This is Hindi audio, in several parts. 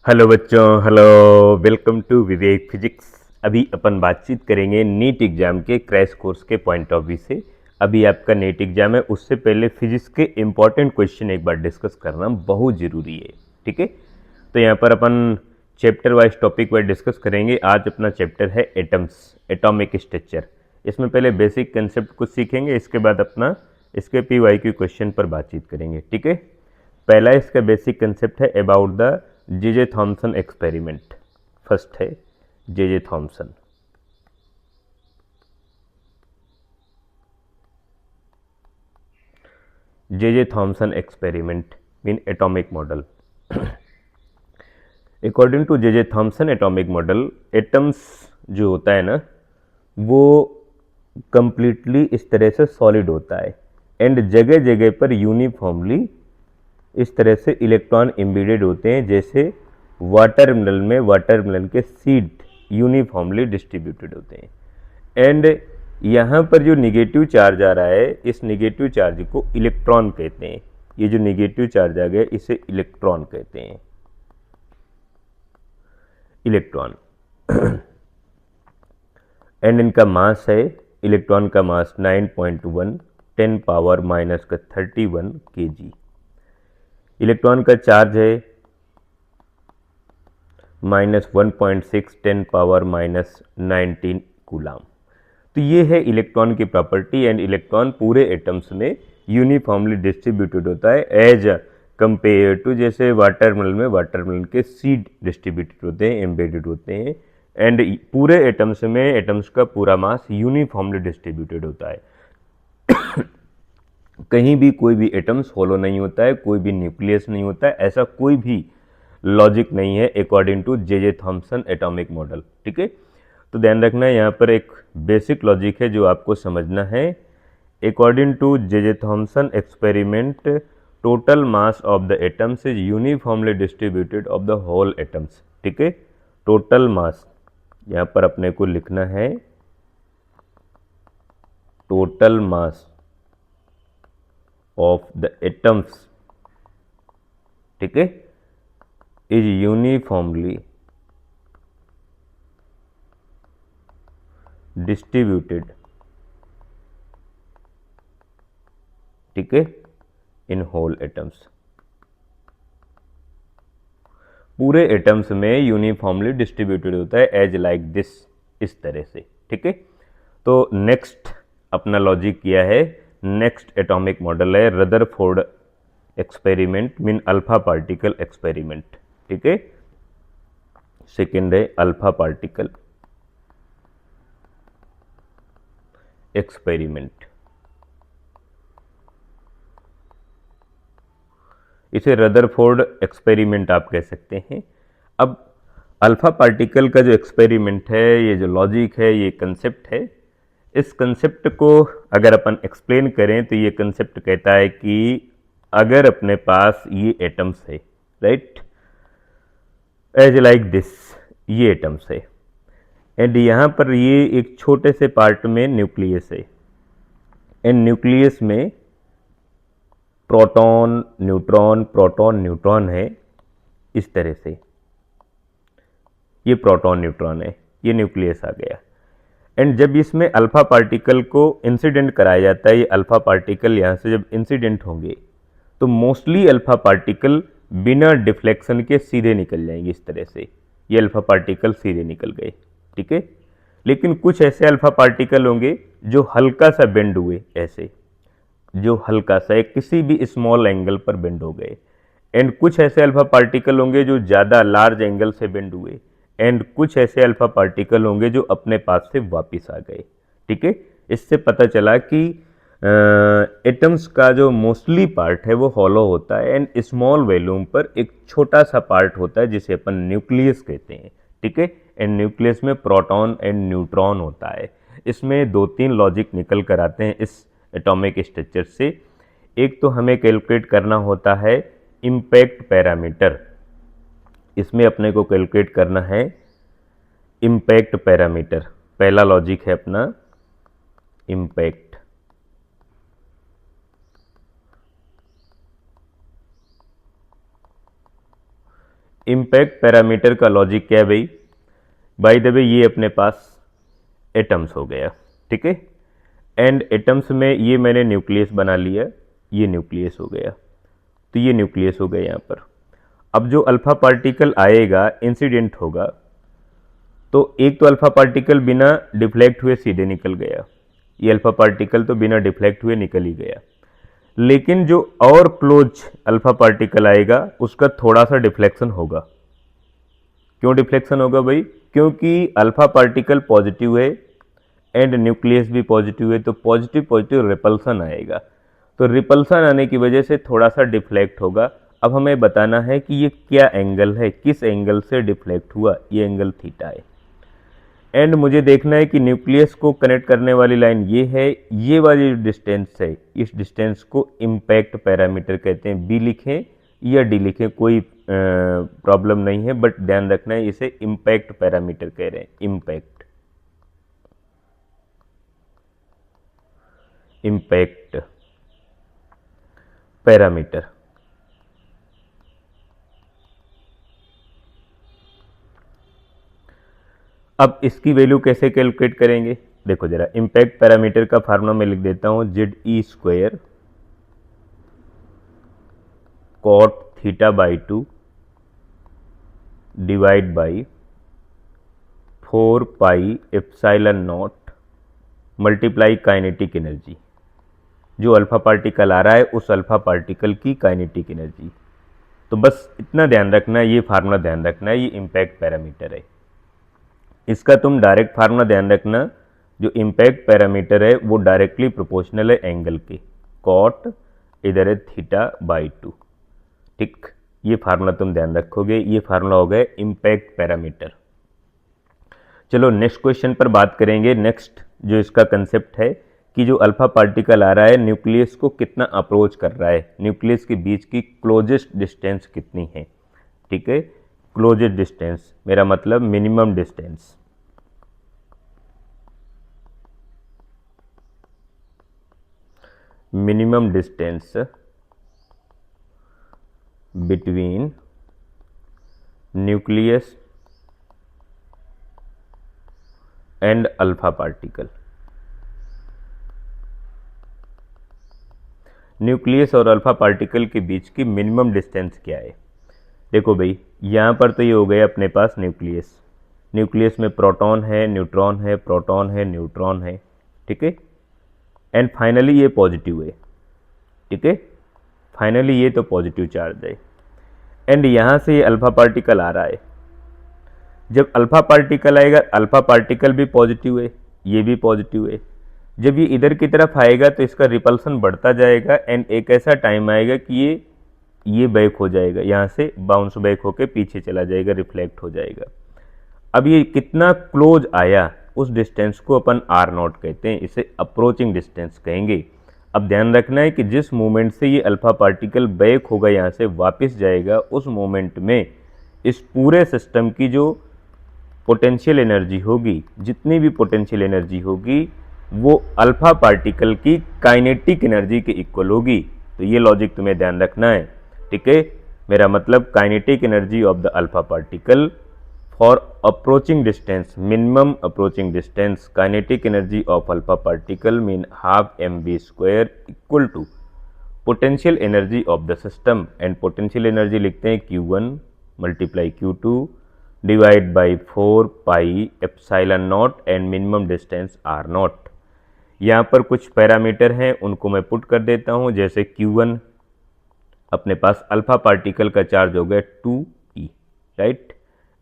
हेलो बच्चों, hello, welcome to Vivek physics. अभी अपन बातचीत करेंगे नीट एग्जाम के क्रैश कोर्स के पॉइंट ऑफ व्यू से। अभी आपका नीट एग्जाम है, उससे पहले फिजिक्स के इंपॉर्टेंट क्वेश्चन एक बार डिस्कस करना बहुत ज़रूरी है। ठीक है, तो यहाँ पर अपन chapter wise topic wise discuss करेंगे। आज अपना चैप्टर है एटम्स, एटॉमिक स्ट्रक्चर। इसमें पहले बेसिक कंसेप्ट कुछ सीखेंगे, इसके बाद अपना इसके PYQ क्वेश्चन पर बातचीत करेंगे। ठीक है, पहला इसका बेसिक कंसेप्ट है about the J Thomson experiment. First है J Thomson. J Thomson experiment mean atomic model. According to J Thomson atomic model, atoms जो होता है ना, वो कंप्लीटली इस तरह से सॉलिड होता है एंड जगह जगह पर यूनिफॉर्मली इस तरह से इलेक्ट्रॉन एम्बेडेड होते हैं। जैसे वाटरमेलन में वाटरमेलन के सीड यूनिफॉर्मली डिस्ट्रीब्यूटेड होते हैं। एंड यहाँ पर जो निगेटिव चार्ज आ रहा है, इस निगेटिव चार्ज को इलेक्ट्रॉन कहते हैं। ये जो निगेटिव चार्ज आ गया, इसे इलेक्ट्रॉन कहते हैं, इलेक्ट्रॉन। एंड इनका मास है, इलेक्ट्रॉन का मास 9.1 10 पावर माइनस का 31 kg। इलेक्ट्रॉन का चार्ज है -1.6 10 पावर माइनस 19 कूलाम। तो ये है इलेक्ट्रॉन की प्रॉपर्टी। एंड इलेक्ट्रॉन पूरे एटम्स में यूनिफॉर्मली डिस्ट्रीब्यूटेड होता है एज कंपेयर टू जैसे वाटरमेलन में वाटरमेलन के सीड डिस्ट्रीब्यूटेड होते हैं, एम्बेडेड होते हैं। एंड पूरे एटम्स में एटम्स का पूरा मास यूनिफॉर्मली डिस्ट्रीब्यूटेड होता है। कहीं भी कोई भी एटम्स होलो नहीं होता है, कोई भी न्यूक्लियस नहीं होता है, ऐसा कोई भी लॉजिक नहीं है according to J Thomson atomic model. ठीक है, तो ध्यान रखना है, यहाँ पर एक बेसिक लॉजिक है जो आपको समझना है। According to J Thomson experiment, total mass of the atoms is uniformly distributed of the whole atoms. ठीक है, टोटल मास यहाँ पर अपने को लिखना है, total mass of the atoms, ठीक है, इज यूनिफॉर्मली डिस्ट्रीब्यूटेड, ठीक है, इन होल एटम्स। पूरे एटम्स में यूनिफॉर्मली डिस्ट्रीब्यूटेड होता है एज लाइक दिस, इस तरह से। ठीक है, तो नेक्स्ट अपना लॉजिक किया है, नेक्स्ट एटॉमिक मॉडल है Rutherford experiment mean alpha particle experiment. ठीक है, सेकेंड है अल्फा पार्टिकल एक्सपेरिमेंट। इसे रदरफोर्ड एक्सपेरिमेंट आप कह सकते हैं। अब अल्फा पार्टिकल का जो एक्सपेरिमेंट है, ये जो लॉजिक है, ये कंसेप्ट है, इस कंसेप्ट को अगर अपन एक्सप्लेन करें तो ये कंसेप्ट कहता है कि अगर अपने पास ये एटम्स है, राइट, एज लाइक दिस, ये एटम्स है एंड यहाँ पर ये एक छोटे से पार्ट में न्यूक्लियस है एंड न्यूक्लियस में प्रोटॉन न्यूट्रॉन है, इस तरह से। ये प्रोटॉन न्यूट्रॉन है, ये न्यूक्लियस आ गया। एंड जब इसमें अल्फा पार्टिकल को इंसिडेंट कराया जाता है, ये अल्फा पार्टिकल यहाँ से जब इंसिडेंट होंगे तो मोस्टली अल्फा पार्टिकल बिना डिफ्लेक्शन के सीधे निकल जाएंगे, इस तरह से। ये अल्फा पार्टिकल सीधे निकल गए, ठीक है। लेकिन कुछ ऐसे अल्फा पार्टिकल होंगे जो हल्का सा बेंड हुए, ऐसे, जो हल्का सा एक किसी भी स्मॉल एंगल पर बेंड हो गए। एंड कुछ ऐसे अल्फा पार्टिकल होंगे जो ज़्यादा लार्ज एंगल से बेंड हुए एंड कुछ ऐसे अल्फा पार्टिकल होंगे जो अपने पास से वापस आ गए। ठीक है, इससे पता चला कि एटम्स का जो मोस्टली पार्ट है वो हॉलो होता है एंड स्मॉल वॉल्यूम पर एक छोटा सा पार्ट होता है जिसे अपन न्यूक्लियस कहते हैं। ठीक है, एंड न्यूक्लियस में प्रोटॉन एंड न्यूट्रॉन होता है। इसमें दो तीन लॉजिक निकल कर आते हैं इस एटॉमिक स्ट्रक्चर से। एक तो हमें कैलकुलेट करना होता है इम्पैक्ट पैरामीटर, इसमें अपने को कैलकुलेट करना है इम्पैक्ट पैरामीटर। पहला लॉजिक है अपना इम्पैक्ट। इम्पैक्ट पैरामीटर का लॉजिक क्या है भाई? बाय द वे ये अपने पास एटम्स हो गया, ठीक है। एंड एटम्स में ये मैंने न्यूक्लियस बना लिया, ये न्यूक्लियस हो गया, तो ये न्यूक्लियस हो गया यहाँ पर। अब जो अल्फा पार्टिकल आएगा, इंसिडेंट होगा, तो एक तो अल्फा पार्टिकल बिना डिफ्लेक्ट हुए सीधे निकल गया, ये अल्फा पार्टिकल तो बिना डिफ्लेक्ट हुए निकल ही गया। लेकिन जो और क्लोज अल्फा पार्टिकल आएगा उसका थोड़ा सा डिफ्लेक्शन होगा। क्यों डिफ्लेक्शन होगा भाई? क्योंकि अल्फा पार्टिकल पॉजिटिव है एंड न्यूक्लियस भी पॉजिटिव है, तो पॉजिटिव पॉजिटिव रिपल्सन आएगा, तो रिपल्सन आने की वजह से थोड़ा सा डिफ्लेक्ट होगा। अब हमें बताना है कि ये क्या एंगल है, किस एंगल से डिफ्लेक्ट हुआ, ये एंगल थीटा है। एंड मुझे देखना है कि न्यूक्लियस को कनेक्ट करने वाली लाइन ये है, ये वाली जो डिस्टेंस है, इस डिस्टेंस को इम्पैक्ट पैरामीटर कहते हैं। बी लिखें या डी लिखें, कोई प्रॉब्लम नहीं है, बट ध्यान रखना है इसे इम्पैक्ट पैरामीटर कह रहे हैं, इम्पैक्ट पैरामीटर। अब इसकी वैल्यू कैसे कैलकुलेट करेंगे? देखो जरा, इम्पैक्ट पैरामीटर का फार्मूला मैं लिख देता हूं, Z E square cot theta by 2 divide by 4 pi epsilon not multiply kinetic energy. जो अल्फा पार्टिकल आ रहा है उस अल्फा पार्टिकल की काइनेटिक एनर्जी। तो बस इतना ध्यान रखना है, ये फार्मूला ध्यान रखना है, ये इम्पैक्ट पैरामीटर है। इसका तुम डायरेक्ट फार्मूला ध्यान रखना, जो इम्पैक्ट पैरामीटर है वो डायरेक्टली प्रोपोर्शनल है एंगल के, कॉट इधर है थीटा बाई 2, ठीक। ये फार्मूला तुम ध्यान रखोगे, ये फार्मूला हो गया इम्पैक्ट पैरामीटर। चलो नेक्स्ट क्वेश्चन पर बात करेंगे। नेक्स्ट जो इसका कंसेप्ट है कि जो अल्फा पार्टिकल आ रहा है न्यूक्लियस को कितना अप्रोच कर रहा है, न्यूक्लियस के बीच की क्लोजेस्ट डिस्टेंस कितनी है, ठीक है। क्लोजेस्ट डिस्टेंस मेरा मतलब minimum distance, minimum distance between nucleus and alpha particle. Nucleus और अल्फा पार्टिकल के बीच की मिनिमम डिस्टेंस क्या है? देखो भाई, यहाँ पर तो ये हो गया अपने पास न्यूक्लियस, न्यूक्लियस में प्रोटॉन है, न्यूट्रॉन है, प्रोटॉन है, न्यूट्रॉन है, ठीक है। एंड फाइनली ये पॉजिटिव है, ठीक है, फाइनली ये तो पॉजिटिव चार्ज है। एंड यहाँ से ये अल्फा पार्टिकल आ रहा है, जब अल्फा पार्टिकल आएगा, अल्फा पार्टिकल भी पॉजिटिव है, ये भी पॉजिटिव है, जब ये इधर की तरफ आएगा तो इसका रिपल्सन बढ़ता जाएगा एंड एक ऐसा टाइम आएगा कि ये बैक हो जाएगा, यहाँ से बाउंस बैक होके पीछे चला जाएगा, रिफ्लेक्ट हो जाएगा। अब ये कितना क्लोज आया उस डिस्टेंस को अपन आर नॉट कहते हैं, इसे अप्रोचिंग डिस्टेंस कहेंगे। अब ध्यान रखना है कि जिस मोमेंट से ये अल्फा पार्टिकल बैक होगा, यहाँ से वापस जाएगा, उस मोमेंट में इस पूरे सिस्टम की जो पोटेंशियल एनर्जी होगी, जितनी भी पोटेंशियल एनर्जी होगी, वो अल्फा पार्टिकल की काइनेटिक एनर्जी के इक्वल होगी। तो ये लॉजिक तुम्हें ध्यान रखना है, ठीक है। मेरा मतलब kinetic energy of the alpha particle for approaching distance, minimum approaching distance, kinetic energy of alpha particle mean half mv square equal to potential energy of the system. And potential energy लिखते हैं Q1 multiply Q2 divide by 4 pi epsilon not and minimum distance r not. यहाँ पर कुछ पैरामीटर हैं, उनको मैं पुट कर देता हूँ। जैसे Q1 अपने पास अल्फा पार्टिकल का चार्ज हो गया 2e, right,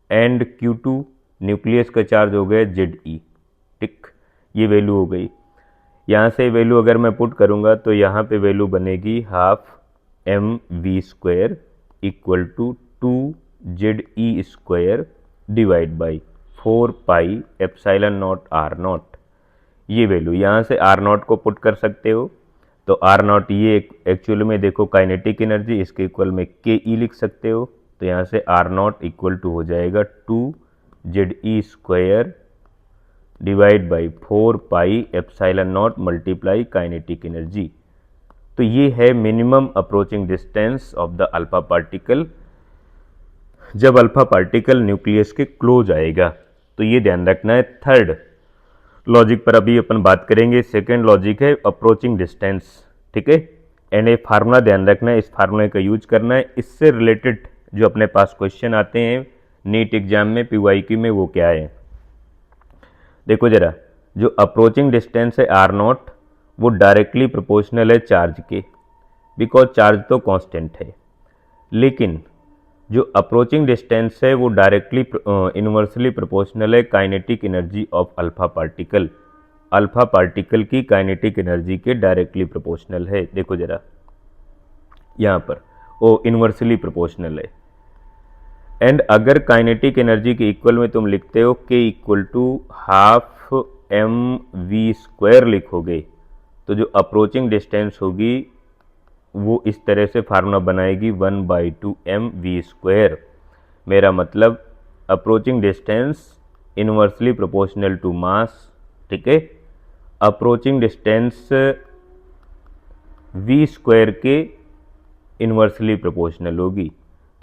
and Q2 nucleus का चार्ज हो गया Ze, ठीक। ये वैल्यू हो गई। यहाँ से वैल्यू अगर मैं पुट करूँगा तो यहाँ पे वैल्यू बनेगी half mv square equal to 2Ze square divide by 4 pi epsilon not r not. ये वैल्यू यहाँ से r नॉट को पुट कर सकते हो, तो r नॉट ये एक्चुअल में देखो काइनेटिक एनर्जी, इसके इक्वल में ke लिख सकते हो। तो यहाँ से r नॉट इक्वल टू हो जाएगा 2Ze square divide by 4 pi epsilon not multiply kinetic energy. तो ये है minimum approaching distance of the alpha particle जब अल्फा पार्टिकल न्यूक्लियस के क्लोज आएगा, तो ये ध्यान रखना है। थर्ड लॉजिक पर अभी अपन बात करेंगे। सेकेंड लॉजिक है अप्रोचिंग डिस्टेंस, ठीक है। एंड ये फार्मूला ध्यान रखना है, इस फार्मूले का यूज करना है। इससे रिलेटेड जो अपने पास क्वेश्चन आते हैं नीट एग्जाम में, पीवाईक्यू में, वो क्या है देखो जरा। जो अप्रोचिंग डिस्टेंस है आर नॉट, वो डायरेक्टली प्रोपोर्शनल है चार्ज के, बिकॉज चार्ज तो कांस्टेंट है। लेकिन जो अप्रोचिंग डिस्टेंस है वो डायरेक्टली इनवर्सली प्रोपोर्शनल है kinetic energy of alpha particle. Alpha particle की काइनेटिक एनर्जी के डायरेक्टली प्रोपोर्शनल है। देखो जरा यहाँ पर वो इनवर्सली प्रोपोर्शनल है। एंड अगर काइनेटिक एनर्जी के इक्वल में तुम लिखते हो के इक्वल टू हाफ mv² लिखोगे, तो जो अप्रोचिंग डिस्टेंस होगी वो इस तरह से फार्मूला बनाएगी 1/2 mv²। मेरा मतलब approaching distance inversely proportional to mass, ठीक है। अप्रोचिंग डिस्टेंस v² के इनवर्सली प्रोपोर्शनल होगी।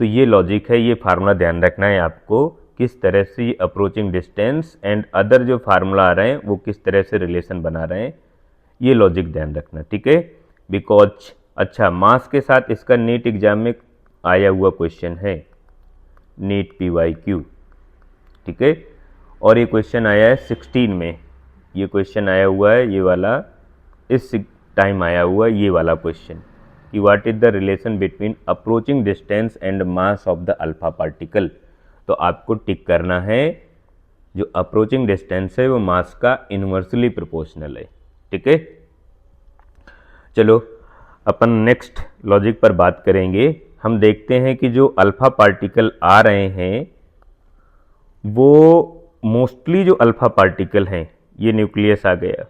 तो ये लॉजिक है, ये फार्मूला ध्यान रखना है आपको, किस तरह से ये अप्रोचिंग डिस्टेंस एंड अदर जो फार्मूला आ रहे हैं वो किस तरह से रिलेशन बना रहे हैं, ये लॉजिक ध्यान रखना, ठीक है। बिकॉज अच्छा, मास के साथ इसका नीट एग्जाम में आया हुआ क्वेश्चन है, नीट पीवाईक्यू, ठीक है। और ये क्वेश्चन आया है 16 में, ये क्वेश्चन आया हुआ है, ये वाला इस टाइम आया हुआ है ये वाला क्वेश्चन कि what is the relation between approaching distance and mass of the alpha particle. तो आपको टिक करना है, जो अप्रोचिंग डिस्टेंस है वो मास का इनवर्सली प्रोपोर्शनल है, ठीक है। चलो अपन नेक्स्ट लॉजिक पर बात करेंगे। हम देखते हैं कि जो अल्फा पार्टिकल आ रहे हैं वो मोस्टली जो अल्फा पार्टिकल हैं, ये न्यूक्लियस आ गया,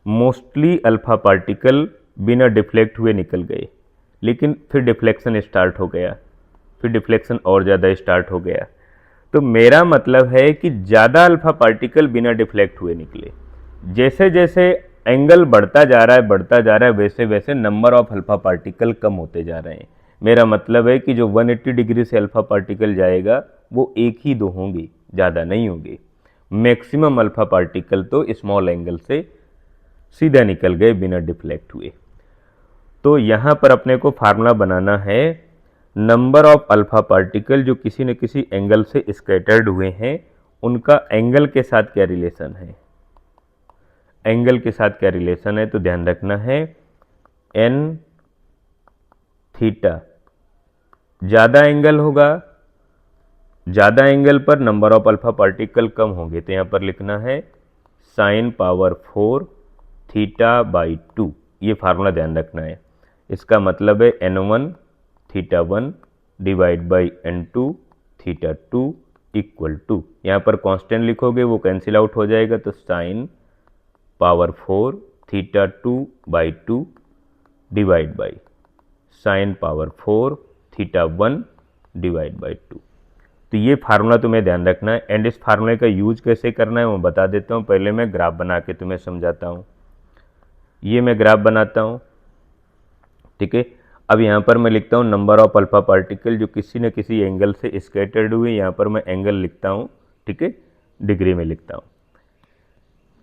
मोस्टली अल्फा पार्टिकल बिना डिफ्लेक्ट हुए निकल गए, लेकिन फिर डिफ्लेक्शन स्टार्ट हो गया, फिर डिफ्लेक्शन और ज़्यादा स्टार्ट हो गया। तो मेरा मतलब है कि ज़्यादा अल्फा पार्टिकल बिना डिफ्लेक्ट हुए निकले। जैसे जैसे एंगल बढ़ता जा रहा है वैसे वैसे नंबर ऑफ अल्फा पार्टिकल कम होते जा रहे हैं। मेरा मतलब है कि जो 180 डिग्री से अल्फा पार्टिकल जाएगा वो एक ही दो होंगे, ज़्यादा नहीं होंगे। मैक्सिमम अल्फा पार्टिकल तो स्मॉल एंगल से सीधा निकल गए बिना डिफ्लेक्ट हुए। तो यहाँ पर अपने को फार्मूला बनाना है, नंबर ऑफ अल्फा पार्टिकल जो किसी न किसी एंगल से स्कैटर्ड हुए हैं उनका एंगल के साथ क्या रिलेशन है, एंगल के साथ क्या रिलेशन है। तो ध्यान रखना है एन थीटा, ज़्यादा एंगल होगा, ज़्यादा एंगल पर नंबर ऑफ अल्फा पार्टिकल कम होंगे, तो यहाँ पर लिखना है sin पावर 4 θ/2। ये फार्मूला ध्यान रखना है। इसका मतलब है n1 θ1 divide by n2 θ2 equal to, यहाँ पर कांस्टेंट लिखोगे वो कैंसिल आउट हो जाएगा, तो sin power 4 θ2/2 divide by sin power 4 θ1 divide by 2। तो ये फार्मूला तुम्हें ध्यान रखना है। एंड इस फार्मूले का यूज कैसे करना है वो बता देता हूँ। पहले मैं ग्राफ बना के तुम्हें समझाता हूँ। ये मैं ग्राफ बनाता हूँ, ठीक है। अब यहाँ पर मैं लिखता हूँ नंबर ऑफ अल्फा पार्टिकल जो किसी न किसी एंगल से स्कैटर्ड हुए। यहाँ पर मैं एंगल लिखता हूँ, ठीक है, डिग्री में लिखता हूँ।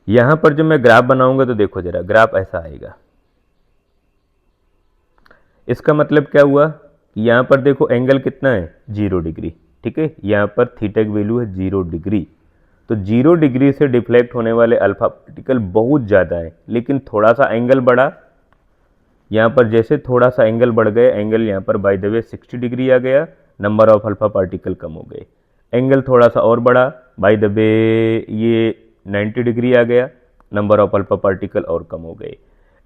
यहाँ पर जब मैं ग्राफ बनाऊंगा तो देखो जरा, ग्राफ ऐसा आएगा। इसका मतलब क्या हुआ, यहाँ पर देखो एंगल कितना है 0 डिग्री, ठीक है। यहाँ पर थीटा की वैल्यू है 0 डिग्री। तो 0 डिग्री से डिफ्लेक्ट होने वाले अल्फा पार्टिकल बहुत ज़्यादा है, लेकिन थोड़ा सा एंगल बढ़ा, यहाँ पर जैसे थोड़ा सा एंगल बढ़ गए, एंगल यहाँ पर बाय द वे 60 डिग्री आ गया, नंबर ऑफ अल्फा पार्टिकल कम हो गए। एंगल थोड़ा सा और बढ़ा, बाय द वे ये 90 डिग्री आ गया, नंबर ऑफ अल्फा पार्टिकल और कम हो गए।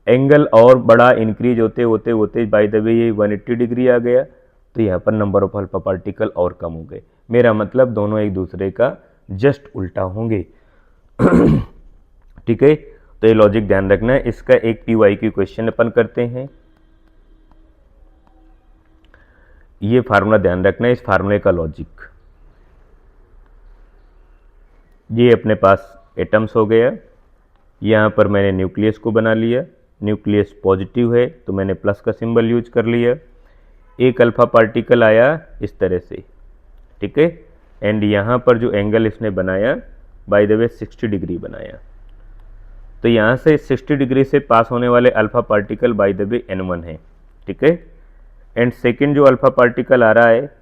एंगल और बड़ा इंक्रीज होते होते होते बाय द वे ये 180 डिग्री आ गया, तो यहाँ पर नंबर ऑफ अल्फा पार्टिकल और कम हो गए। मेरा मतलब दोनों एक दूसरे का जस्ट उल्टा होंगे, ठीक है। तो ये लॉजिक ध्यान रखना है। इसका एक पीवाईक्यू क्वेश्चन अपन करते हैं। ये फार्मूला ध्यान रखना है, इस फार्मूले का लॉजिक, ये अपने पास एटम्स हो गया। यहाँ पर मैंने न्यूक्लियस को बना लिया, न्यूक्लियस पॉजिटिव है तो मैंने प्लस का सिंबल यूज कर लिया। एक अल्फा पार्टिकल आया इस तरह से, ठीक है। एंड यहाँ पर जो एंगल इसने बनाया बाय द वे 60 डिग्री बनाया। तो यहाँ से 60 डिग्री से पास होने वाले alpha particle by the way N1 है, ठीक है। एंड सेकेंड जो अल्फा पार्टिकल आ रहा है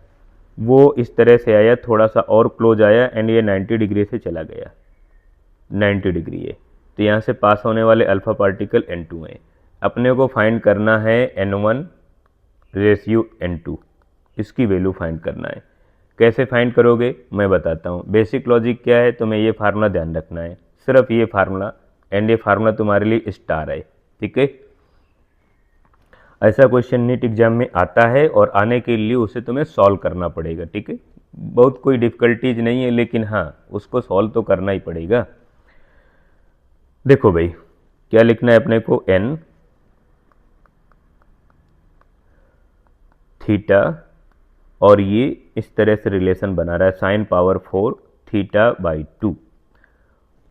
वो इस तरह से आया, थोड़ा सा और क्लोज आया एंड ये 90 डिग्री से चला गया, 90 डिग्री है। तो यहाँ से पास होने वाले अल्फा पार्टिकल N2 है। अपने को फाइंड करना है N1 रेशियो N2, इसकी वैल्यू फाइंड करना है। कैसे फाइंड करोगे मैं बताता हूँ। बेसिक लॉजिक क्या है, तुम्हें ये फार्मूला ध्यान रखना है, सिर्फ ये फार्मूला, एंड ये फार्मूला तुम्हारे लिए स्टार है, ठीक है। ऐसा क्वेश्चन नीट एग्जाम में आता है और आने के लिए उसे तुम्हें सॉल्व करना पड़ेगा, ठीक है। बहुत कोई डिफिकल्टीज नहीं है, लेकिन हाँ उसको सॉल्व तो करना ही पड़ेगा। देखो भाई क्या लिखना है अपने को, n थीटा, और ये इस तरह से रिलेशन बना रहा है साइन पावर 4 थीटा बाई 2,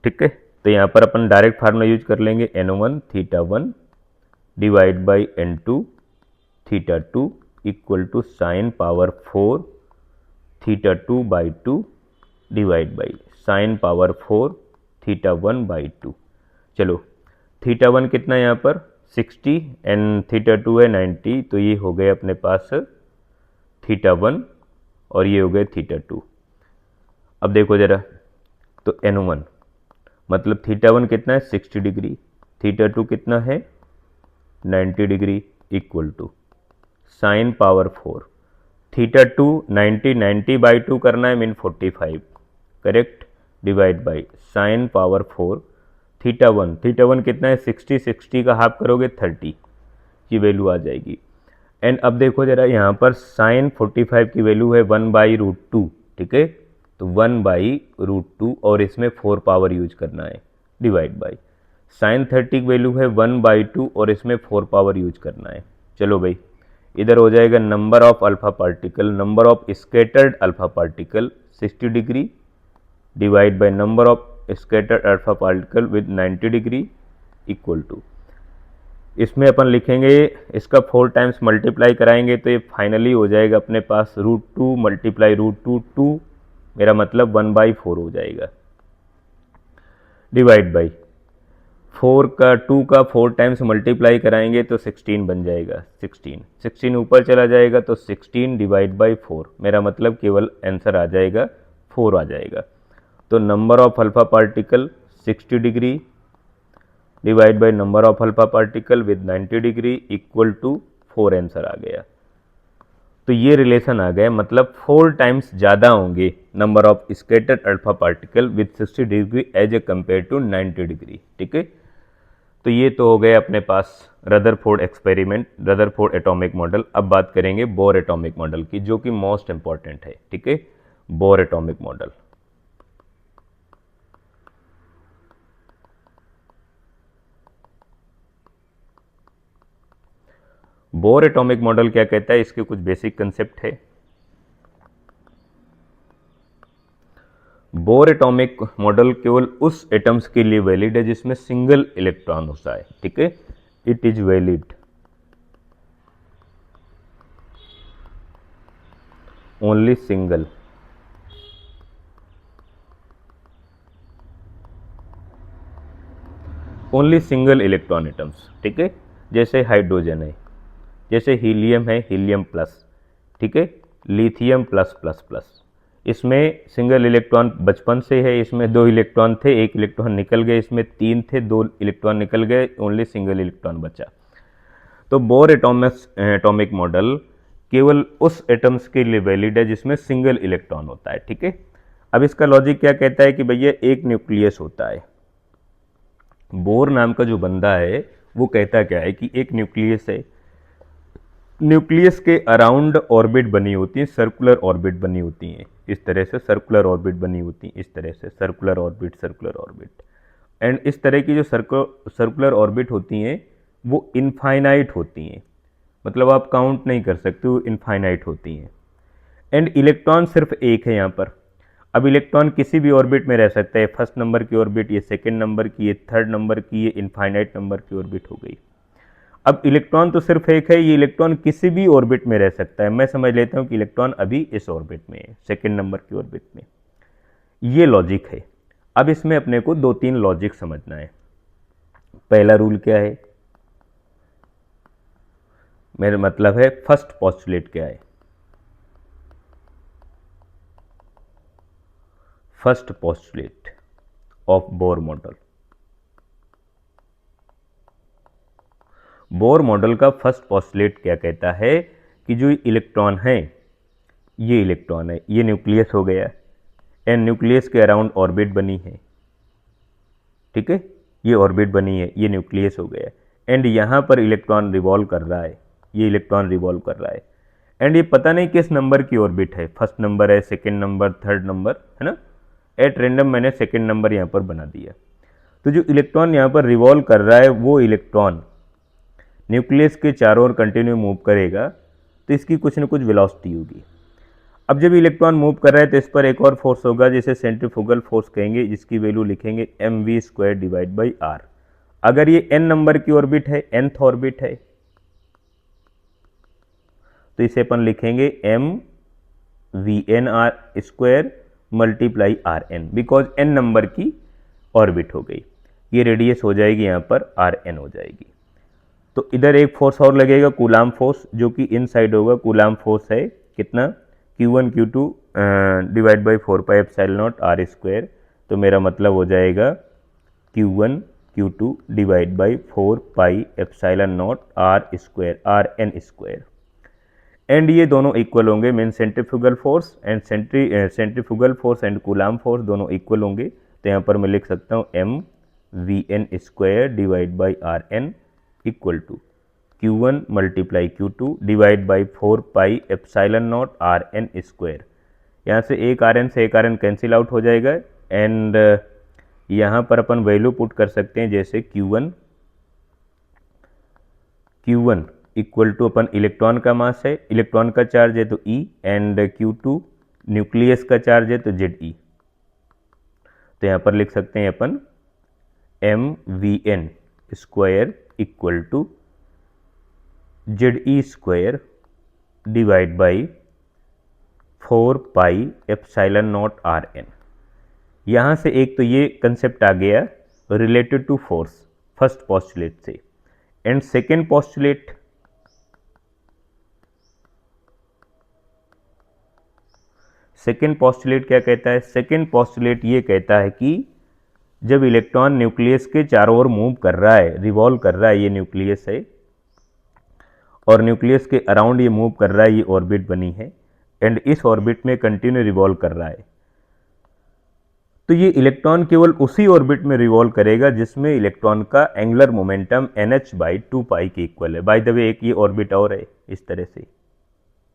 ठीक है। तो यहाँ पर अपन डायरेक्ट फार्मूला यूज कर लेंगे, N1 theta 1 divide by N2 theta 2 equal to sine power 4 theta 2 by 2 divide by sine power 4 theta 1 by 2। चलो थीटा 1 कितना है यहाँ पर 60 एंड थीटा 2 है 90, तो ये हो गए अपने पास थीटा 1 और ये हो गए थीटा 2। अब देखो जरा, तो N1 मतलब थीटा 1 कितना है 60 डिग्री, थीटा 2 कितना है 90 degree equal to sine power 4 theta 2 90 by 2 करना है, mean 45, correct, divide by sine power 4 theta 1 कितना है 60 का हाफ करोगे 30 की वैल्यू आ जाएगी। एंड अब देखो जरा यहाँ पर साइन 45 की वैल्यू है 1/√2, ठीक है। तो 1/√2 और इसमें 4 पावर यूज करना है, डिवाइड बाई साइन 30 की वैल्यू है 1/2 और इसमें 4 पावर यूज करना है। चलो भाई इधर हो जाएगा number of alpha particle, number of scattered alpha particle 60 degree divide by number of scattered alpha particle with 90 degree equal to, इसमें अपन लिखेंगे इसका 4 टाइम्स मल्टीप्लाई कराएंगे तो ये फाइनली हो जाएगा अपने पास √2 मल्टीप्लाई √2 2, मेरा मतलब 1/4 हो जाएगा, डिवाइड बाई 2 का 4 टाइम्स मल्टीप्लाई कराएंगे तो 16 बन जाएगा, 16 ऊपर चला जाएगा तो 16 डिवाइड बाई 4, मेरा मतलब केवल आंसर आ जाएगा 4 आ जाएगा। तो number of alpha particle 60 degree divide by number of alpha particle with 90 degree equal to 4 answer आ गया। तो ये रिलेशन आ गया, मतलब 4 टाइम्स ज़्यादा होंगे number of scattered alpha particle with 60 degree as a compare to 90 degree, ठीक है। तो ये तो हो गया अपने पास Rutherford experiment, Rutherford atomic model. अब बात करेंगे बोर एटॉमिक मॉडल की, जो कि मोस्ट इंपॉर्टेंट है, ठीक है। Bore atomic model, bore atomic model क्या कहता है, इसके कुछ बेसिक कंसेप्ट है। बोर एटॉमिक मॉडल केवल उस एटम्स के लिए वैलिड है जिसमें सिंगल इलेक्ट्रॉन होता है, ठीक है। It is valid only single electron atoms, ठीक है। जैसे हाइड्रोजन है, जैसे हीलियम है, हीलियम प्लस, ठीक है, लिथियम प्लस प्लस प्लस, इसमें सिंगल इलेक्ट्रॉन बचपन से है, इसमें 2 इलेक्ट्रॉन थे, 1 इलेक्ट्रॉन निकल गए, इसमें 3 थे, 2 इलेक्ट्रॉन निकल गए, ओनली सिंगल इलेक्ट्रॉन बचा। तो बोर एटॉमिक मॉडल केवल उस एटम्स के लिए वैलिड है जिसमें सिंगल इलेक्ट्रॉन होता है, ठीक है। अब इसका लॉजिक क्या कहता है कि भैया एक न्यूक्लियस होता है। बोर नाम का जो बंदा है वो कहता क्या है कि एक न्यूक्लियस है, न्यूक्लियस के अराउंड ऑर्बिट बनी होती है, सर्कुलर ऑर्बिट बनी होती हैं, इस तरह से सर्कुलर ऑर्बिट बनी होती है, इस तरह से सर्कुलर ऑर्बिट एंड इस तरह की जो सर्कुलर ऑर्बिट होती हैं वो इनफाइनाइट होती हैं, मतलब आप काउंट नहीं कर सकते, वो इनफाइनाइट होती हैं। एंड इलेक्ट्रॉन सिर्फ एक है यहाँ पर। अब इलेक्ट्रॉन किसी भी ऑर्बिट में रह सकता है, फर्स्ट नंबर की ऑर्बिट, ये सेकेंड नंबर की, ये थर्ड नंबर की, ये इनफाइनाइट नंबर की ऑर्बिट हो गई। अब इलेक्ट्रॉन तो सिर्फ एक है, ये इलेक्ट्रॉन किसी भी ऑर्बिट में रह सकता है। मैं समझ लेता हूं कि इलेक्ट्रॉन अभी इस ऑर्बिट में है, सेकेंड नंबर की ऑर्बिट में। ये लॉजिक है। अब इसमें अपने को 2-3 लॉजिक समझना है। पहला रूल क्या है, मेरा मतलब है फर्स्ट पोस्टुलेट क्या है। First postulate of Bohr model. Bohr model का फर्स्ट पोस्टुलेट क्या कहता है कि जो इलेक्ट्रॉन है, ये इलेक्ट्रॉन है, ये न्यूक्लियस हो गया एंड न्यूक्लियस के अराउंड ऑर्बिट बनी है, ठीक है, ये ऑर्बिट बनी है, ये न्यूक्लियस हो गया एंड यहां पर इलेक्ट्रॉन रिवॉल्व कर रहा है, ये इलेक्ट्रॉन रिवॉल्व कर रहा है एंड ये पता नहीं किस नंबर की ऑर्बिट है, फर्स्ट नंबर है, सेकेंड नंबर, थर्ड नंबर, है ना। एट रैंडम मैंने सेकेंड नंबर यहां पर बना दिया। तो जो इलेक्ट्रॉन यहां पर रिवॉल्व कर रहा है वो इलेक्ट्रॉन न्यूक्लियस के चारों ओर कंटिन्यू मूव करेगा, तो इसकी कुछ न कुछ वेलोसिटी होगी। अब जब इलेक्ट्रॉन मूव कर रहा है तो इस पर एक और फोर्स होगा जिसे सेंट्रीफ्यूगल फोर्स कहेंगे, जिसकी वैल्यू लिखेंगे mv² डिवाइड बाई r। अगर ये n नंबर की ऑर्बिट है, nth ऑर्बिट है, तो इसे अपन लिखेंगे mvnr² multiply rn, because n number की ऑर्बिट हो गई। ये रेडियस हो जाएगी यहाँ पर rn हो जाएगी। तो इधर एक फोर्स और लगेगा, कूलाम फोर्स, जो कि इन साइड होगा। कूलाम फोर्स है कितना, Q1 Q2 divide by 4 pi epsilon not r²। तो मेरा मतलब हो जाएगा Q1 Q2 divide by 4 pi epsilon not rn²। And ये दोनों इक्वल होंगे, mean centrifugal force and centrifugal force and Coulomb force दोनों इक्वल होंगे। तो यहाँ पर मैं लिख सकता हूँ mvn² divide by rn equal to Q1 multiply Q2 divide by 4 pi epsilon not rn²। यहाँ से एक rn से एक rn कैंसिल आउट हो जाएगा एंड यहाँ पर अपन वैल्यू पुट कर सकते हैं, जैसे Q1 equal to upon electron का मास है, इलेक्ट्रॉन का चार्ज है तो E, एंड Q2 न्यूक्लियस का चार्ज है तो ZE। तो यहाँ पर लिख सकते हैं अपन mvn² equal to ZE² divide by 4 pi epsilon not rn। यहाँ से एक तो ये कंसेप्ट आ गया related to force first postulate से। एंड सेकेंड पोस्टुलेट, क्या कहता है, सेकेंड पोस्टुलेट ये कहता है कि जब इलेक्ट्रॉन न्यूक्लियस के चारों ओर मूव कर रहा है, रिवॉल्व कर रहा है, ये न्यूक्लियस है और न्यूक्लियस के अराउंड ये मूव कर रहा है, ये ऑर्बिट बनी है एंड इस ऑर्बिट में कंटिन्यू रिवॉल्व कर रहा है, तो ये इलेक्ट्रॉन केवल उसी ऑर्बिट में रिवॉल्व करेगा जिसमें इलेक्ट्रॉन का एंगुलर मोमेंटम nh/2π के इक्वल है। बाय द वे एक ये ऑर्बिट और है इस तरह से,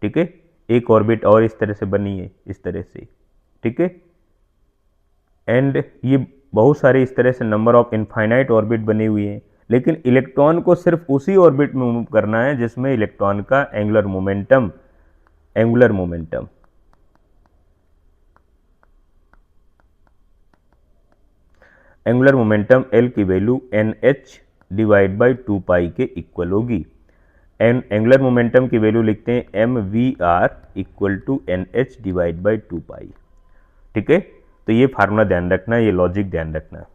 ठीक है, एक ऑर्बिट और इस तरह से बनी है, इस तरह से, ठीक है। एंड ये बहुत सारे इस तरह से नंबर ऑफ इनफाइनाइट ऑर्बिट बनी हुई हैं, लेकिन इलेक्ट्रॉन को सिर्फ उसी ऑर्बिट में मूव करना है जिसमें इलेक्ट्रॉन का एंगुलर मोमेंटम L की वैल्यू nh डिवाइड बाई 2π के इक्वल होगी। एंड एंगुलर मोमेंटम की वैल्यू लिखते हैं mvr equal to nh divide by 2π, ठीक है। तो ये फार्मूला ध्यान रखना, ये लॉजिक ध्यान रखना।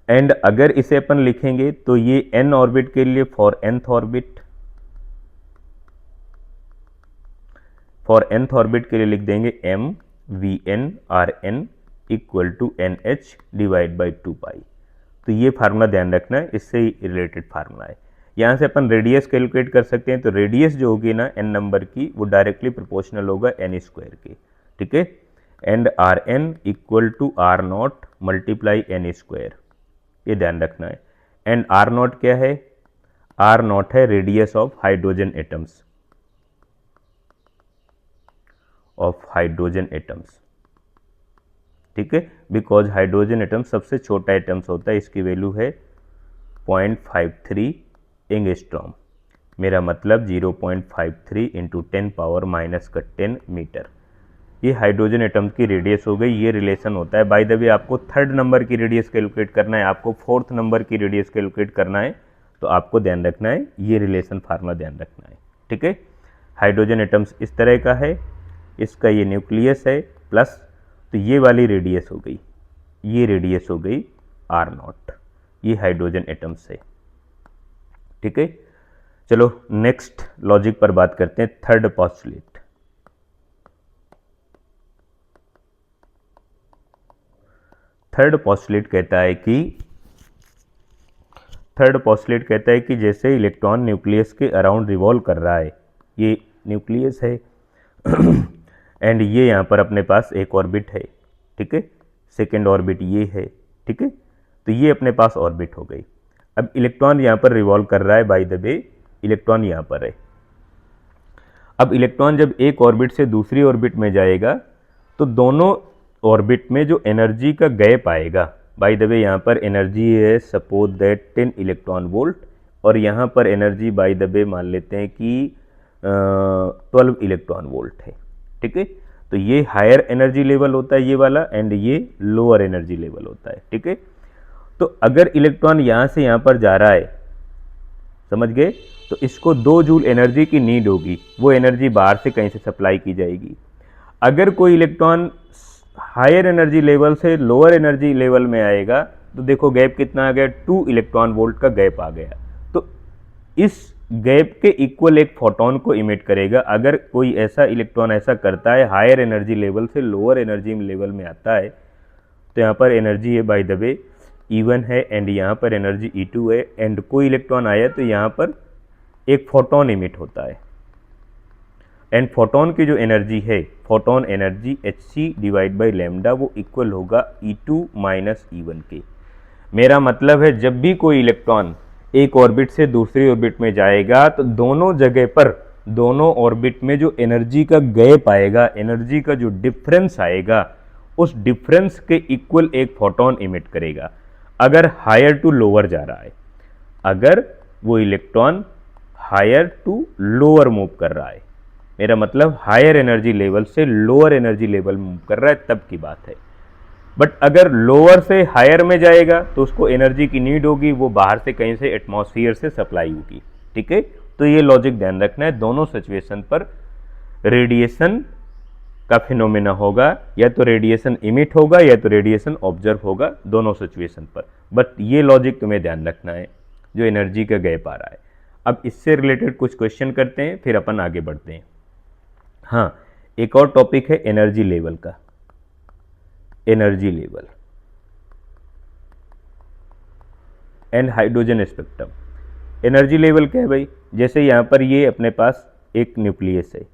एंड अगर इसे अपन लिखेंगे तो ये n ऑर्बिट के लिए फॉर nth ऑर्बिट के लिए लिख देंगे mvn/rn equal to nh divide by 2π। तो ये फार्मूला ध्यान रखना है, इससे ही रिलेटेड फार्मूला है। यहाँ से अपन रेडियस कैलकुलेट कर सकते हैं, तो रेडियस जो होगी ना n नंबर की, वो डायरेक्टली प्रोपोर्शनल होगा n² के, ठीक है। And rn equal to r0 multiply n², ये ध्यान रखना है। एंड r0 क्या है, r0 है रेडियस ऑफ हाइड्रोजन एटम्स, ठीक है, बिकॉज हाइड्रोजन एटम सबसे छोटा एटम्स होता है, इसकी वैल्यू है 0.53 एंगस्ट्रॉम, मेरा मतलब 0.53 इंटू 10⁻⁻10 मीटर। ये हाइड्रोजन एटम की रेडियस हो गई, ये रिलेशन होता है। बाय द वे आपको थर्ड नंबर की रेडियस कैलकुलेट करना है, आपको फोर्थ नंबर की रेडियस कैलकुलेट करना है, तो तो आपको ध्यान रखना है, ये रिलेशन फार्मूला ध्यान रखना है, ठीक है। हाइड्रोजन एटम्स इस तरह का है, इसका ये न्यूक्लियस है प्लस, तो ये वाली रेडियस हो गई, ये रेडियस हो गई R0, ये हाइड्रोजन एटम्स है, ठीक है। चलो नेक्स्ट लॉजिक पर बात करते हैं, थर्ड पोस्टुलेट। थर्ड पोस्टुलेट कहता है कि जैसे इलेक्ट्रॉन न्यूक्लियस के अराउंड रिवॉल्व कर रहा है, ये न्यूक्लियस है एंड ये यहाँ पर अपने पास एक ऑर्बिट है, ठीक है, सेकेंड ऑर्बिट ये है, ठीक है, तो ये अपने पास ऑर्बिट हो गई। अब इलेक्ट्रॉन यहाँ पर रिवॉल्व कर रहा है, बाय द वे इलेक्ट्रॉन यहाँ पर है। अब इलेक्ट्रॉन जब एक ऑर्बिट से दूसरी ऑर्बिट में जाएगा तो दोनों ऑर्बिट में जो एनर्जी का गैप आएगा, बाय द वे यहाँ पर एनर्जी है सपोज दैट 10 इलेक्ट्रॉन वोल्ट, और यहाँ पर एनर्जी बाय द वे मान लेते हैं कि 12 इलेक्ट्रॉन वोल्ट है, ठीक है। तो ये हायर एनर्जी लेवल होता है ये वाला, एंड ये लोअर एनर्जी लेवल होता है, ठीक है। तो अगर इलेक्ट्रॉन यहाँ से यहाँ पर जा रहा है, समझ गए, तो इसको 2 जूल एनर्जी की नीड होगी, वो एनर्जी बाहर से कहीं से सप्लाई की जाएगी। अगर कोई इलेक्ट्रॉन हायर एनर्जी लेवल से लोअर एनर्जी लेवल में आएगा तो देखो गैप कितना आ गया, 2 इलेक्ट्रॉन वोल्ट का गैप आ गया। तो इस गैप के इक्वल एक फोटोन को इमिट करेगा। अगर कोई ऐसा इलेक्ट्रॉन ऐसा करता है, हायर एनर्जी लेवल से लोअर एनर्जी लेवल में आता है, तो यहाँ पर एनर्जी है बाय द वे E1 है एंड यहाँ पर एनर्जी E2 है, एंड कोई इलेक्ट्रॉन आया तो यहाँ पर एक फोटोन इमिट होता है, एंड फोटोन की जो एनर्जी है, photon energy hc divide by lambda, वो इक्वल होगा E2 माइनस E1 के। मेरा मतलब है जब भी कोई इलेक्ट्रॉन एक ऑर्बिट से दूसरी ऑर्बिट में जाएगा तो दोनों जगह पर, दोनों ऑर्बिट में जो एनर्जी का गैप आएगा, एनर्जी का जो डिफरेंस आएगा, उस डिफरेंस के इक्वल एक फोटोन इमिट करेगा। अगर हायर टू लोअर जा रहा है, अगर वो electron higher to lower move कर रहा है, मेरा मतलब हायर एनर्जी लेवल से लोअर एनर्जी लेवल मूव कर रहा है, तब की बात है। बट अगर लोअर से हायर में जाएगा तो उसको एनर्जी की नीड होगी, वो बाहर से कहीं से एटमॉस्फेयर से सप्लाई होगी, ठीक है। तो ये लॉजिक ध्यान रखना है, दोनों सिचुएशन पर रेडिएशन का फिनोमेना होगा, या तो रेडिएशन इमिट होगा या तो रेडिएशन ऑब्जर्व होगा, दोनों सिचुएशन पर। बट ये लॉजिक तुम्हें ध्यान रखना है जो एनर्जी का गैप आ रहा है। अब इससे रिलेटेड कुछ क्वेश्चन करते हैं, फिर अपन आगे बढ़ते हैं। हाँ, एक और टॉपिक है एनर्जी लेवल का, energy level and hydrogen spectrum. Energy level क्या है भाई, जैसे यहाँ पर ये अपने पास एक न्यूक्लियस है,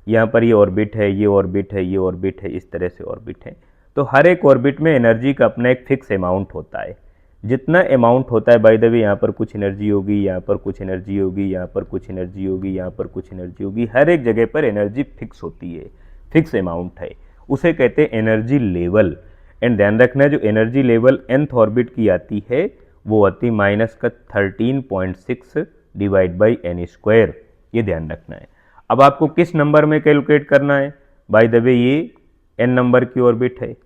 यहाँ पर ये ऑर्बिट है, ये ऑर्बिट है, ये ऑर्बिट है, इस तरह से ऑर्बिट है। तो हर एक ऑर्बिट में एनर्जी का अपना एक फिक्स अमाउंट होता है। जितना अमाउंट होता है, बाय द वे यहाँ पर कुछ एनर्जी होगी, यहाँ पर कुछ एनर्जी होगी, यहाँ पर कुछ एनर्जी होगी, यहाँ पर कुछ एनर्जी होगी, हर एक जगह पर एनर्जी फिक्स होती है, फिक्स अमाउंट है, उसे कहते हैं एनर्जी लेवल। एंड ध्यान रखना है जो एनर्जी लेवल nth ऑर्बिट की आती है वो आती माइनस का 13.6 डिवाइड बाई n स्क्वायर, ये ध्यान रखना है। अब आपको किस नंबर में कैलकुलेट करना है, बाय द वे ये n नंबर की ऑर्बिट है,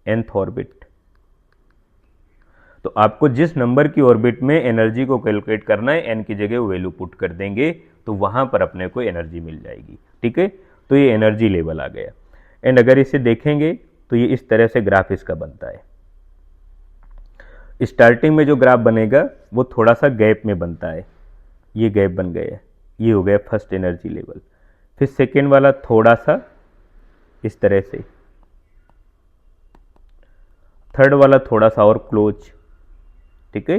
nth ऑर्बिट, तो आपको जिस नंबर की ऑर्बिट में एनर्जी को कैलकुलेट करना है, n की जगह वैल्यू पुट कर देंगे तो वहां पर अपने को एनर्जी मिल जाएगी, ठीक है। तो ये एनर्जी लेवल आ गया। एंड अगर इसे देखेंगे तो ये इस तरह से ग्राफ इसका बनता है। स्टार्टिंग में जो ग्राफ बनेगा वो थोड़ा सा गैप में बनता है, ये गैप बन गया, ये हो गया फर्स्ट एनर्जी लेवल। फिर सेकेंड वाला थोड़ा सा इस तरह से, थर्ड वाला थोड़ा सा और क्लोज, ठीक है,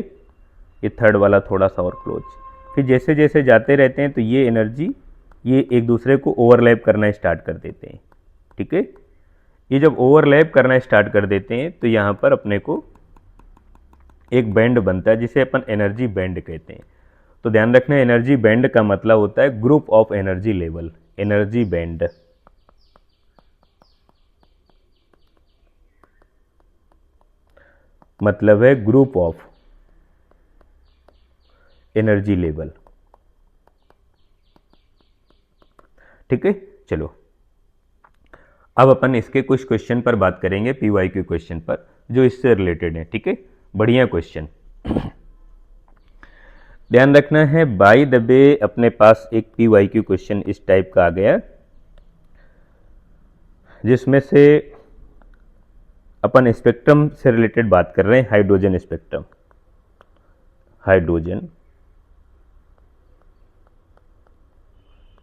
ये थर्ड वाला थोड़ा सा और क्लोज। फिर जैसे जैसे जाते रहते हैं तो ये एनर्जी ये एक दूसरे को ओवरलैप करना स्टार्ट कर देते हैं, ठीक है। ये जब ओवरलैप करना स्टार्ट कर देते हैं तो यहाँ पर अपने को एक बैंड बनता है जिसे अपन एनर्जी बैंड कहते हैं। तो ध्यान रखना एनर्जी बैंड का मतलब होता है group of energy level, energy band. मतलब है ग्रुप ऑफ एनर्जी लेवल, ठीक है। चलो अब अपन इसके कुछ क्वेश्चन पर बात करेंगे, PYQ क्वेश्चन पर जो इससे रिलेटेड है, ठीक है। बढ़िया क्वेश्चन। ध्यान रखना है बाय द वे अपने पास एक PYQ क्वेश्चन इस टाइप का आ गया जिसमें से अपन स्पेक्ट्रम से रिलेटेड बात कर रहे हैं, hydrogen spectrum, hydrogen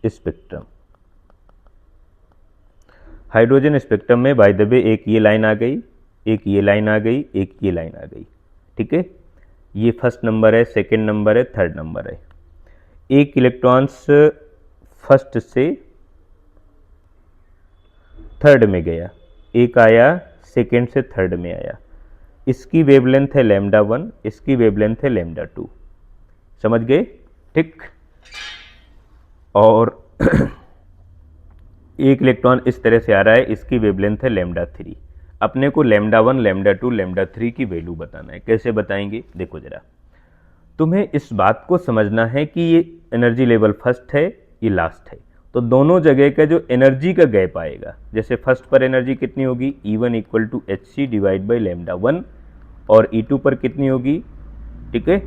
spectrum. Hydrogen spectrum में बाय द वे एक ये लाइन आ गई, एक ये लाइन आ गई, एक ये लाइन आ गई, ठीक है। ये फर्स्ट नंबर है, सेकंड नंबर है, थर्ड नंबर है। एक इलेक्ट्रॉन्स फर्स्ट से थर्ड में गया, एक आया सेकंड से थर्ड में आया। इसकी वेवलेंथ है λ1, इसकी वेवलेंथ है λ2, समझ गए, ठीक। और एक इलेक्ट्रॉन इस तरह से आ रहा है, इसकी वेवलेंथ है λ3। अपने को λ1, λ2, λ3 की वैल्यू बताना है। कैसे बताएंगे, देखो जरा, तुम्हें इस बात को समझना है कि ये एनर्जी लेवल फर्स्ट है, ये लास्ट है, तो दोनों जगह का जो एनर्जी का गैप आएगा, जैसे फर्स्ट पर एनर्जी कितनी होगी, E1 equal to hc divide by λ1, और E2 पर कितनी होगी, ठीक है,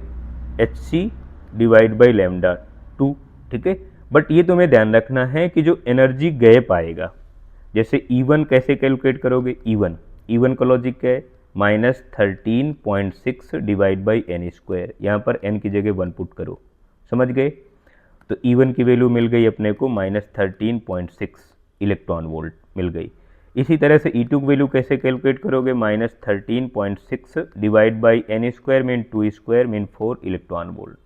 hc डिवाइड बाई λ2, ठीक है। बट ये तुम्हें ध्यान रखना है कि जो एनर्जी गैप आएगा, जैसे E1 कैसे कैलकुलेट करोगे, E1 का लॉजिक क्या है, -13.6 डिवाइड बाई n स्क्वायर, यहाँ पर n की जगह 1 पुट करो, समझ गए। तो E1 की वैल्यू मिल गई अपने को -13.6 इलेक्ट्रॉन वोल्ट मिल गई। इसी तरह से E2 की वैल्यू कैसे कैलकुलेट करोगे, -13.6 divide by n square mean 2 square mean 4 electron volt.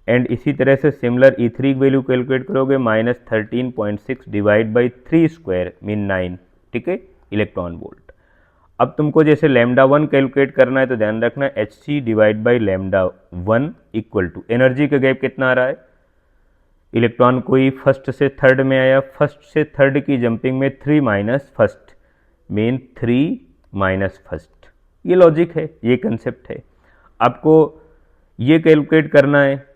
And इसी तरह से सिमिलर E3 की वैल्यू कैलकुलेट करोगे, -13.6 डिवाइड बाई 3 स्क्वायर मीन 9, ठीक है, इलेक्ट्रॉन वोल्ट। अब तुमको जैसे λ1 कैलकुलेट करना है, तो ध्यान रखना hc divide by λ1 equal to, energy का गैप कितना आ रहा है, इलेक्ट्रॉन कोई फर्स्ट से थर्ड में आया, फर्स्ट से थर्ड की जंपिंग में 3 minus first mean 3 minus first, ये लॉजिक है, ये कंसेप्ट है। आपको ये कैलकुलेट करना है,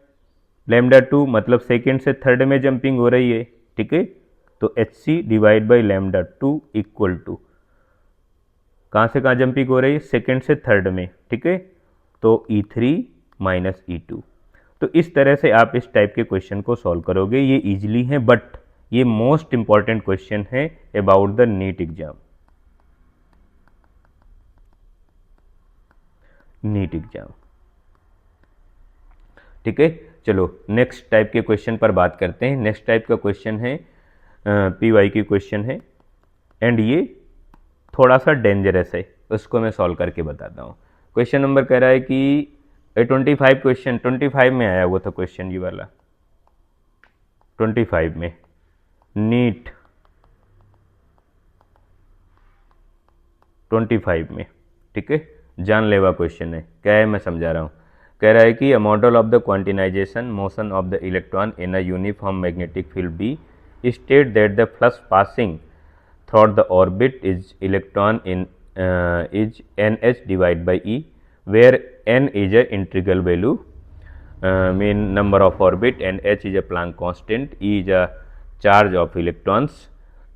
λ2 मतलब सेकेंड से थर्ड में जंपिंग हो रही है, ठीक है, तो hc divide by λ2 equal to, कहाँ से कहाँ जंपिंग हो रही है, सेकेंड से थर्ड में, ठीक है, तो E3 माइनस E2। तो इस तरह से आप इस टाइप के क्वेश्चन को सॉल्व करोगे, ये इजीली है, बट ये मोस्ट इंपॉर्टेंट क्वेश्चन है about the NEET exam, NEET exam, ठीक है। चलो नेक्स्ट टाइप के क्वेश्चन पर बात करते हैं। नेक्स्ट टाइप का क्वेश्चन है PYQ क्वेश्चन है, एंड ये थोड़ा सा डेंजरस है, उसको मैं सॉल्व करके बताता हूँ। क्वेश्चन नंबर कह रहा है कि 25 क्वेश्चन, 25 में आया हुआ था क्वेश्चन, ये वाला 25 में, नीट 25 में, ठीक है, जानलेवा क्वेश्चन है। क्या है मैं समझा रहा हूँ। कह रहा है कि a model of the quantization motion of the electron in a uniform magnetic field B state that the flux passing through the orbit is electron in is NH divide by E, where n is a integral value, mean number of orbit, and h is a Planck constant, E is a charge of electrons.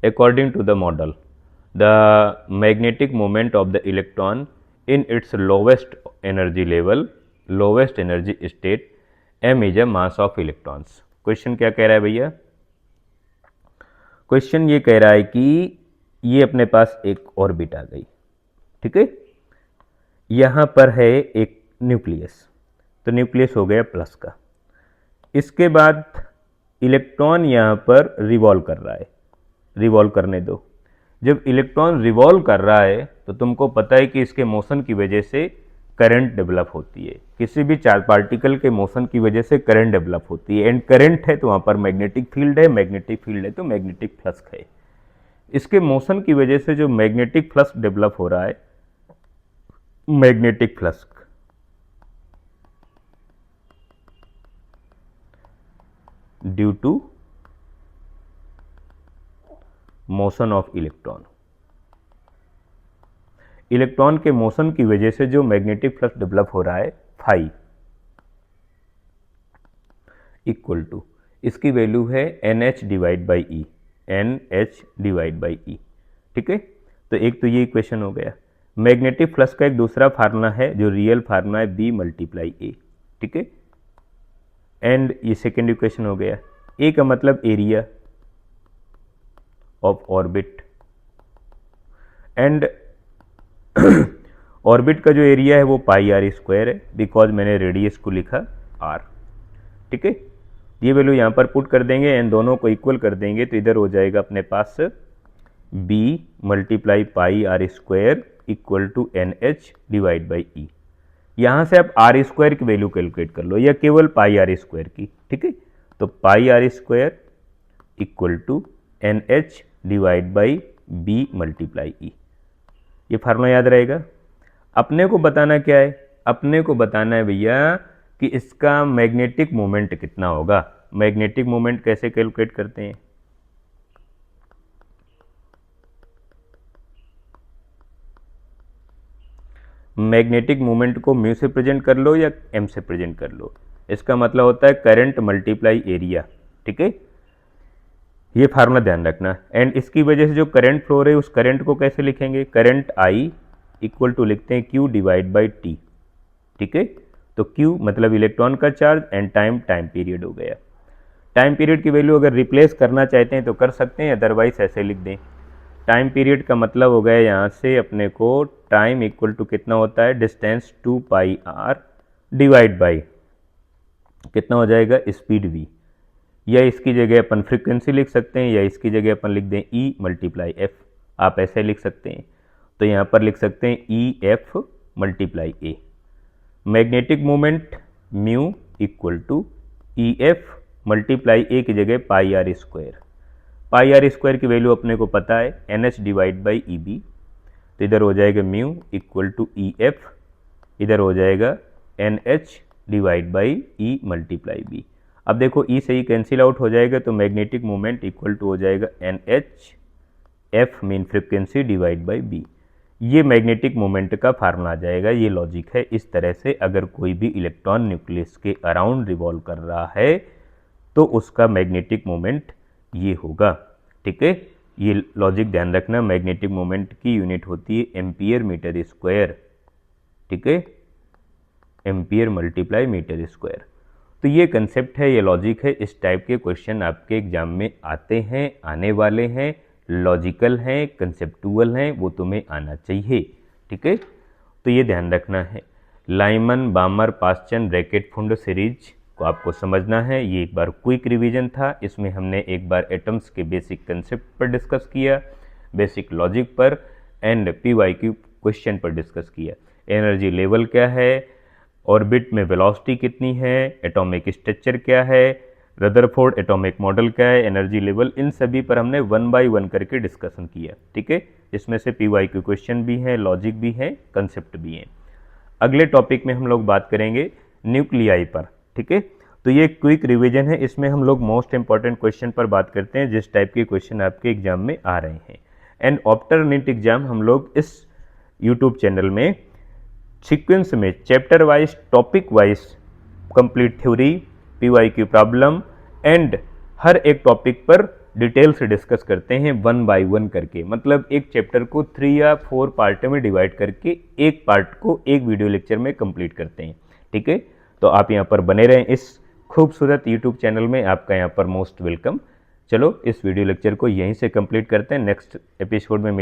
According to the model, the magnetic moment of the electron in its lowest energy level, lowest energy state, m is a mass of electrons. Question क्या कह रहा है भैया, क्वेश्चन ये कह रहा है कि ये अपने पास एक ऑर्बिट आ गई, ठीक है, यहाँ पर है एक न्यूक्लियस, तो न्यूक्लियस हो गया प्लस का। इसके बाद इलेक्ट्रॉन यहाँ पर रिवॉल्व कर रहा है, रिवॉल्व करने दो। जब इलेक्ट्रॉन रिवॉल्व कर रहा है तो तुमको पता है कि इसके मोशन की वजह से करंट डेवलप होती है, किसी भी चार्ज पार्टिकल के मोशन की वजह से करंट डेवलप होती है, एंड करंट है तो वहाँ पर मैग्नेटिक फील्ड है, मैग्नेटिक फील्ड है तो मैग्नेटिक फ्लक्स है। इसके मोशन की वजह से जो मैग्नेटिक फ्लक्स डेवलप हो रहा है, magnetic flux due to motion of electron, electron के मोशन की वजह से जो मैग्नेटिक फ्लक्स डेवलप हो रहा है फाई इक्वल टू, इसकी वैल्यू है NH divide by E, NH divide by E, ठीक है। तो एक तो ये इक्वेशन हो गया। मैग्नेटिक फ्लक्स का एक दूसरा फार्मूला है जो रियल फार्मूला है B मल्टीप्लाई A, ठीक है। एंड ये सेकेंड इक्वेशन हो गया। ए का मतलब area of orbit, and orbit का जो एरिया है वो पाई आर स्क्वायर है, बिकॉज मैंने रेडियस को लिखा आर। ठीक है, ये वैल्यू यहाँ पर पुट कर देंगे एंड दोनों को इक्वल कर देंगे, तो इधर हो जाएगा अपने पास b multiply pi R square equal to N H divide by E. यहाँ से आप आर स्क्वायर की वैल्यू कैलकुलेट कर लो या केवल पाई आर स्क्वायर की। ठीक है, तो pi R square equal to N H divide by B multiply E. ये फार्मूला याद रहेगा। अपने को बताना क्या है, अपने को बताना है भैया कि इसका मैग्नेटिक मोमेंट कितना होगा। मैग्नेटिक मोमेंट कैसे कैलकुलेट करते हैं, मैग्नेटिक मोमेंट को म्यू से प्रेजेंट कर लो या एम से प्रेजेंट कर लो, इसका मतलब होता है करंट मल्टीप्लाई एरिया। ठीक है, ये फार्मूला ध्यान रखना। एंड इसकी वजह से जो करंट फ्लो है उस करंट को कैसे लिखेंगे, करंट आई इक्वल टू लिखते हैं क्यू डिवाइड बाई टी। ठीक है, तो क्यू मतलब इलेक्ट्रॉन का चार्ज एंड टाइम पीरियड हो गया। टाइम पीरियड की वैल्यू अगर रिप्लेस करना चाहते हैं तो कर सकते हैं, अदरवाइज ऐसे लिख दें। टाइम पीरियड का मतलब हो गया यहाँ से अपने को टाइम इक्वल टू कितना होता है, distance 2 pi R divide by कितना हो जाएगा, स्पीड v। या इसकी जगह अपन फ्रीक्वेंसी लिख सकते हैं या इसकी जगह अपन लिख दें e मल्टीप्लाई एफ, आप ऐसे लिख सकते हैं। तो यहाँ पर लिख सकते हैं E F multiply A. Magnetic moment mu equal to E F multiply A की जगह pi R square. Pi R square की वैल्यू अपने को पता है N H divide by E B, तो इधर हो जाएगा mu equal to E F, इधर हो जाएगा N H divide by E multiply B. अब देखो ई से ही कैंसिल आउट हो जाएगा, तो मैग्नेटिक मोमेंट इक्वल टू हो जाएगा N H F mean frequency divide by B. ये मैग्नेटिक मोमेंट का फार्मूला आ जाएगा। ये लॉजिक है। इस तरह से अगर कोई भी इलेक्ट्रॉन न्यूक्लियस के अराउंड रिवॉल्व कर रहा है तो उसका मैग्नेटिक मोमेंट ये होगा। ठीक है, ये लॉजिक ध्यान रखना। मैग्नेटिक मोमेंट की यूनिट होती है एम्पियर मीटर स्क्वायर। ठीक है, एम्पियर मल्टीप्लाई मीटर स्क्वायर। तो ये कंसेप्ट है, ये लॉजिक है। इस टाइप के क्वेश्चन आपके एग्जाम में आते हैं, आने वाले हैं, लॉजिकल हैं, कंसेप्टुअल हैं, वो तुम्हें आना चाहिए। ठीक है, तो ये ध्यान रखना है। लाइमन, बामर, पास्चन, ब्रैकेट फुंड सीरीज को आपको समझना है। ये एक बार क्विक रिवीजन था। इसमें हमने एक बार एटम्स के बेसिक कंसेप्ट पर डिस्कस किया, बेसिक लॉजिक पर एंड पीवाईक्यू क्वेश्चन पर डिस्कस किया। एनर्जी लेवल क्या है, ऑर्बिट में वेलोसिटी कितनी है, एटॉमिक स्ट्रक्चर क्या है, रदरफोर्ड एटॉमिक मॉडल क्या है, एनर्जी लेवल, इन सभी पर हमने 1 बाय 1 करके डिस्कशन किया। ठीक है, इसमें से पीवाईक्यू क्वेश्चन भी हैं, लॉजिक भी है, कंसेप्ट भी हैं। अगले टॉपिक में हम लोग बात करेंगे न्यूक्लियाई पर। ठीक है, तो ये क्विक रिवीजन है। इसमें हम लोग मोस्ट इंपॉर्टेंट क्वेश्चन पर बात करते हैं, जिस टाइप के क्वेश्चन आपके एग्जाम में आ रहे हैं। एंड आफ्टर नीट एग्जाम हम लोग इस यूट्यूब चैनल में सीक्वेंस में chapter wise, topic wise complete theory, PYQ problem and हर एक टॉपिक पर डिटेल से डिस्कस करते हैं 1 बाय 1 करके। मतलब एक चैप्टर को 3 या 4 पार्ट में डिवाइड करके एक पार्ट को एक वीडियो लेक्चर में कंप्लीट करते हैं। ठीक है, तो आप यहाँ पर बने रहें इस खूबसूरत यूट्यूब चैनल में। आपका यहाँ पर मोस्ट वेलकम। चलो इस वीडियो लेक्चर को यहीं से कंप्लीट करते हैं। नेक्स्ट एपिसोड में